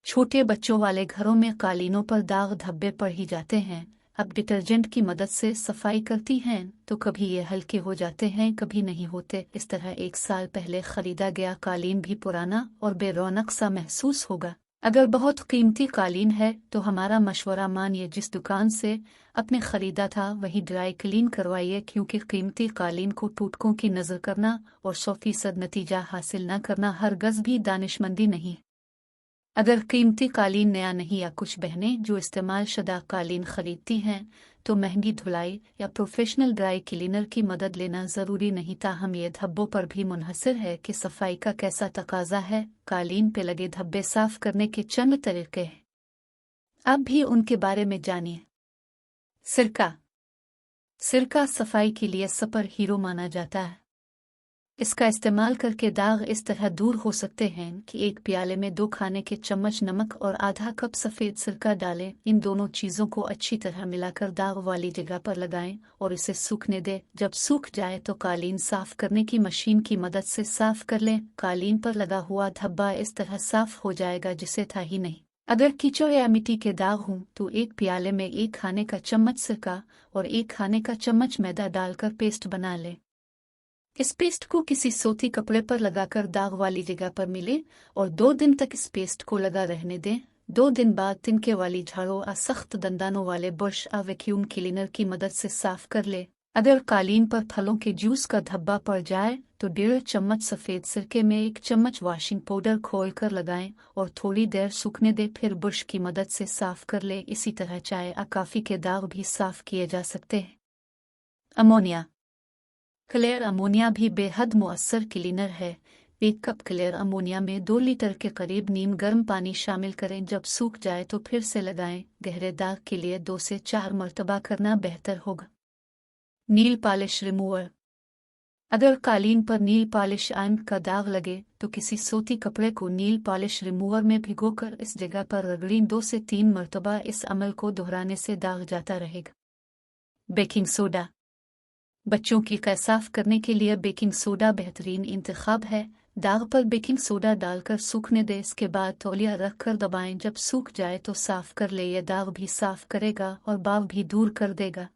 छोटे बच्चों वाले घरों में कालीनों पर दाग धब्बे पड़ ही जाते हैं। अब डिटर्जेंट की मदद से सफाई करती हैं तो कभी ये हल्के हो जाते हैं, कभी नहीं होते। इस तरह 1 साल पहले खरीदा गया कालीन भी पुराना और बेरौनक सा महसूस होगा। अगर बहुत कीमती कालीन है तो हमारा मशवरा मानिए, जिस दुकान से आपने खरीदा था वही ड्राई क्लीन करवाइए, क्योंकि कीमती कालीन को टूटकों की नज़र करना और 100% नतीजा हासिल न करना हरगज़ भी दानिशमंदी नहीं। अगर कीमती कालीन नया नहीं, या कुछ बहनें जो इस्तेमाल शुदा कालीन खरीदती हैं तो महंगी धुलाई या प्रोफेशनल ड्राई क्लीनर की मदद लेना ज़रूरी नहीं। ताहम ये धब्बों पर भी मुनहसर है कि सफाई का कैसा तकाजा है। कालीन पे लगे धब्बे साफ करने के चंद तरीके हैं, आप भी उनके बारे में जानिए। सिरका। सिरका सफाई के लिए सुपर हीरो माना जाता है। इसका इस्तेमाल करके दाग इस तरह दूर हो सकते हैं कि एक प्याले में 2 खाने के चम्मच नमक और आधा कप सफ़ेद सिरका डालें। इन दोनों चीज़ों को अच्छी तरह मिलाकर दाग वाली जगह पर लगाएं और इसे सूखने दें। जब सूख जाए तो कालीन साफ करने की मशीन की मदद से साफ कर लें। कालीन पर लगा हुआ धब्बा इस तरह साफ हो जाएगा जिसे था ही नहीं। अगर कीचड़ या मिट्टी के दाग हों तो एक प्याले में 1 खाने का चम्मच सिरका और 1 खाने का चम्मच मैदा डालकर पेस्ट बना लें। इस पेस्ट को किसी सूती कपड़े पर लगाकर दाग वाली जगह पर मिले और 2 दिन तक इस पेस्ट को लगा रहने दें। 2 दिन बाद तिनके वाली झाड़ू या सख्त दंदानों वाले ब्रश या वैक्यूम क्लीनर की मदद से साफ कर ले। अगर कालीन पर फलों के जूस का धब्बा पड़ जाए तो 1.5 चम्मच सफ़ेद सिरके में 1 चम्मच वॉशिंग पाउडर खोल कर लगाएं और थोड़ी देर सूखने दें, फिर ब्रश की मदद से साफ कर ले। इसी तरह चाय या कॉफ़ी के दाग भी साफ किए जा सकते हैं। अमोनिया। क्लियर अमोनिया भी बेहद मुअस्सर क्लीनर है। 1 कप क्लियर अमोनिया में 2 लीटर के करीब नीम गर्म पानी शामिल करें। जब सूख जाए तो फिर से लगाएं। गहरे दाग के लिए 2 से 4 मरतबा करना बेहतर होगा। नील पॉलिश रिमूवर। अगर कालीन पर नील पॉलिश आयन का दाग लगे तो किसी सूती कपड़े को नील पॉलिश रिमूवर में भिगोकर इस जगह पर रगड़ें। 2 से 3 मरतबा इस अमल को दोहराने से दाग जाता रहेगा। Baking soda. बच्चों की कै साफ करने के लिए बेकिंग सोडा बेहतरीन इंतखाब है। दाग पर बेकिंग सोडा डालकर सूखने दें। इसके बाद तौलिया रखकर दबाएं। जब सूख जाए तो साफ कर ले। यह दाग भी साफ करेगा और बाल भी दूर कर देगा।